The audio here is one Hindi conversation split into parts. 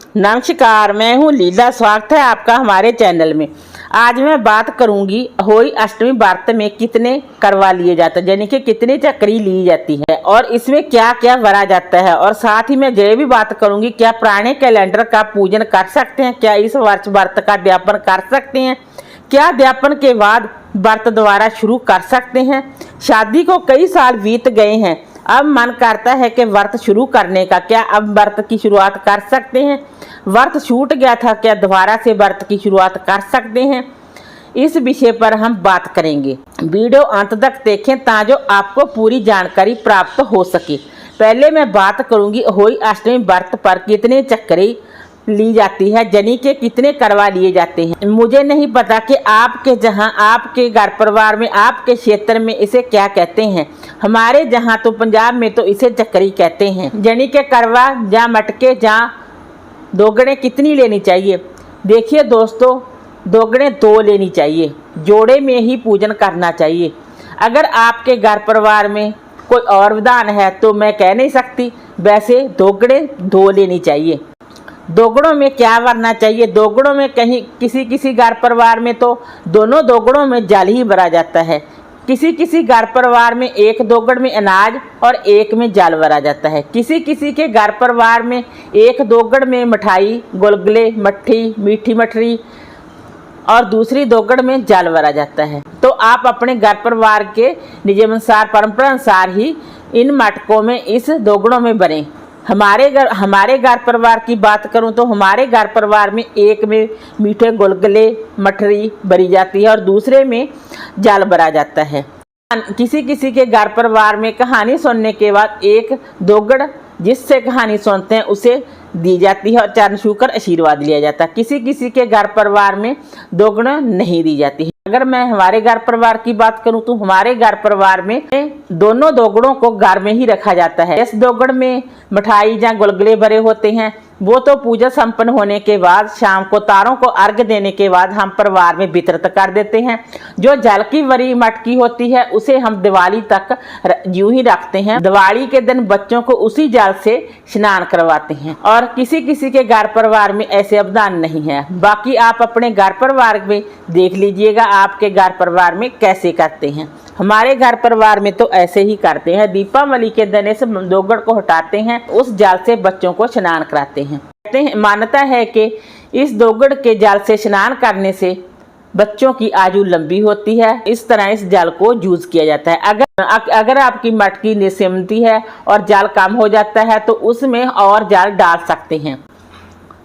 नमस्कार, मैं हूँ लीला। स्वागत है आपका हमारे चैनल में। आज मैं बात करूंगी होली अष्टमी व्रत में कितने करवा लिए जाते हैं, यानी कि कितनी चक्री ली जाती है और इसमें क्या क्या भरा जाता है। और साथ ही मैं ये भी बात करूंगी क्या पुराने कैलेंडर का पूजन कर सकते हैं, क्या इस वर्ष व्रत का अध्यापन कर सकते हैं, क्या अध्यापन के बाद व्रत दोबारा शुरू कर सकते हैं। शादी को कई साल बीत गए हैं, अब मन करता है कि व्रत शुरू करने का, क्या अब व्रत की शुरुआत कर सकते हैं। व्रत छूट गया था, क्या दोबारा से व्रत की शुरुआत कर सकते हैं। इस विषय पर हम बात करेंगे। वीडियो अंत तक देखें ताकि आपको पूरी जानकारी प्राप्त हो सके। पहले मैं बात करूंगी होली अष्टमी व्रत पर कितने चक्री ली जाती है, यानी कि कितने करवा लिए जाते हैं। मुझे नहीं पता कि आपके जहां, आपके घर परिवार में, आपके क्षेत्र में इसे क्या कहते हैं। हमारे जहां तो पंजाब में तो इसे चक्री कहते हैं, यानी कि करवा या मटके या दोगड़े कितनी लेनी चाहिए। देखिए दोस्तों, दोगड़े 2 लेनी चाहिए, जोड़े में ही पूजन करना चाहिए। अगर आपके घर परिवार में कोई और विधान है तो मैं कह नहीं सकती, वैसे दोगड़े 2 लेनी चाहिए। दोगड़ों में क्या भरना चाहिए, दोगड़ों में कहीं किसी किसी घर परिवार में तो दोनों दोगड़ों में जल ही भरा जाता है। किसी किसी घर परिवार में एक दोगड़ में अनाज और एक में जल भरा जाता है। किसी किसी के घर परिवार में एक दोगड़ में मिठाई, गुलगुले, मट्ठी, मीठी मठरी और दूसरी दोगड़ में जल भरा जाता है। तो आप अपने घर परिवार के नियमानुसार, परंपरा अनुसार ही इन मटकों में, इस दोगड़ों में भरें। हमारे घर परिवार की बात करूं तो हमारे घर परिवार में एक में मीठे गुलगुले, मठरी भरी जाती है और दूसरे में जल भरा जाता है। किसी किसी के घर परिवार में कहानी सुनने के बाद एक दोगड़ जिससे कहानी सुनते हैं उसे दी जाती है और चरण छूकर आशीर्वाद लिया जाता है। किसी किसी के घर परिवार में दोगड़ नहीं दी जाती है। अगर मैं हमारे घर परिवार की बात करूं तो हमारे घर परिवार में दोनों दोगड़ों को घर में ही रखा जाता है। इस दोगड़ में मिठाई या गुलगुले भरे होते हैं, वो तो पूजा संपन्न होने के बाद शाम को तारों को अर्घ देने के बाद हम परिवार में वितरित कर देते हैं। जो जल की भरी मटकी होती है उसे हम दिवाली तक यूं ही रखते हैं। दिवाली के दिन बच्चों को उसी जल से स्नान करवाते हैं और किसी किसी के घर परिवार में ऐसे अवधान नहीं है। बाकी आप अपने घर परिवार में देख लीजिएगा आपके घर परिवार में कैसे करते हैं। हमारे घर परिवार में तो ऐसे ही करते हैं। दीपावली के दिन इस दोगड़ को हटाते हैं, उस जल से बच्चों को स्नान कराते हैं। कहते हैं, मान्यता है कि इस दोगड़ के जल से स्नान करने से बच्चों की आयु लंबी होती है। इस तरह इस जल को यूज किया जाता है। अगर आपकी मटकी निसिमती है और जल कम हो जाता है तो उसमें और जल डाल सकते हैं।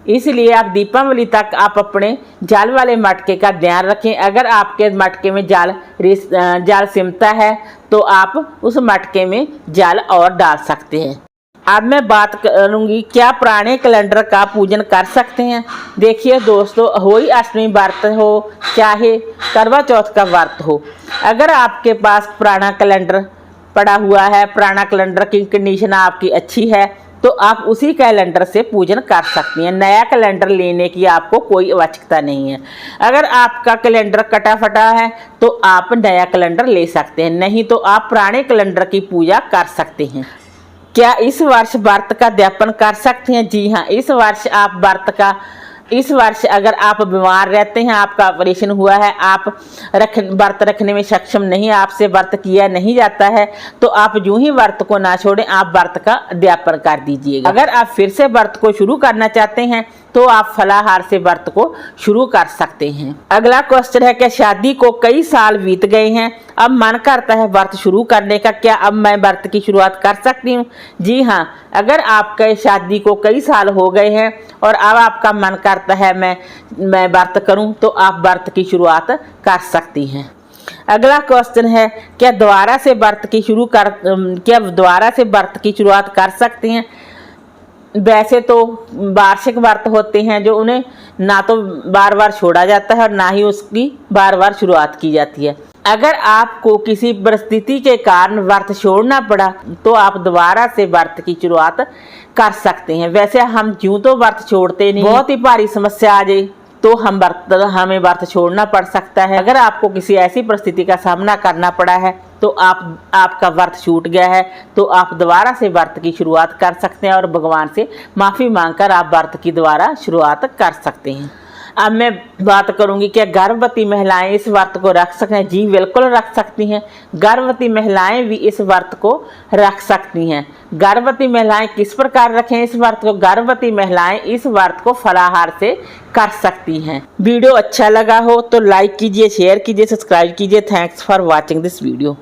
इसलिए आप दीपावली तक आप अपने जल वाले मटके का ध्यान रखें। अगर आपके मटके में जल सिमता है तो आप उस मटके में जल और डाल सकते हैं। अब मैं बात करूंगी क्या पुराने कैलेंडर का पूजन कर सकते हैं। देखिए दोस्तों, होली अष्टमी व्रत हो चाहे करवा चौथ का व्रत हो, अगर आपके पास पुराना कैलेंडर पड़ा हुआ है, पुराना कैलेंडर की कंडीशन आपकी अच्छी है तो आप उसी कैलेंडर से पूजन कर सकती हैं। नया कैलेंडर लेने की आपको कोई आवश्यकता नहीं है। अगर आपका कैलेंडर कटा फटा है तो आप नया कैलेंडर ले सकते हैं, नहीं तो आप पुराने कैलेंडर की पूजा कर सकते हैं। क्या इस वर्ष व्रत का अध्यापन कर सकते हैं? जी हाँ, इस वर्ष अगर आप बीमार रहते हैं, आपका ऑपरेशन हुआ है, आप व्रत रखने में सक्षम नहीं, आपसे व्रत किया नहीं जाता है, तो आप यूं ही व्रत को ना छोड़ें, आप व्रत का अध्यापन कर दीजिएगा। अगर आप फिर से व्रत को शुरू करना चाहते हैं तो आप फलाहार से व्रत को शुरू कर सकते हैं। अगला क्वेश्चन है कि शादी को कई साल बीत गए हैं, अब मन करता है व्रत शुरू करने का, क्या अब मैं व्रत की शुरुआत कर सकती हूँ? जी हाँ, अगर आपके शादी को कई साल हो गए हैं और अब आपका मन करता है मैं व्रत करूं, तो आप व्रत की शुरुआत कर सकती हैं। अगला क्वेश्चन है क्या दोबारा से व्रत की शुरुआत कर सकती हैं? वैसे तो वार्षिक व्रत होते हैं जो उन्हें ना तो बार बार छोड़ा जाता है और ना ही उसकी बार बार शुरुआत की जाती है। अगर आपको किसी परिस्थिति के कारण व्रत छोड़ना पड़ा तो आप दोबारा से व्रत की शुरुआत कर सकते हैं। वैसे हम यूं तो व्रत छोड़ते नहीं, बहुत ही भारी समस्या आ जाए तो हमें व्रत छोड़ना पड़ सकता है। अगर आपको किसी ऐसी परिस्थिति का सामना करना पड़ा है तो आपका व्रत छूट गया है तो आप दोबारा से व्रत की शुरुआत कर सकते हैं और भगवान से माफ़ी मांगकर आप व्रत की दोबारा शुरुआत कर सकते हैं। अब मैं बात करूंगी क्या गर्भवती महिलाएं इस व्रत को रख सकते हैं? जी बिल्कुल रख सकती हैं। गर्भवती महिलाएं भी इस व्रत को रख सकती हैं। गर्भवती महिलाएं किस प्रकार रखें इस व्रत को? गर्भवती महिलाएं इस व्रत को फलाहार से कर सकती हैं। वीडियो अच्छा लगा हो तो लाइक कीजिए, शेयर कीजिए, सब्सक्राइब कीजिए। Thanks for watching this video.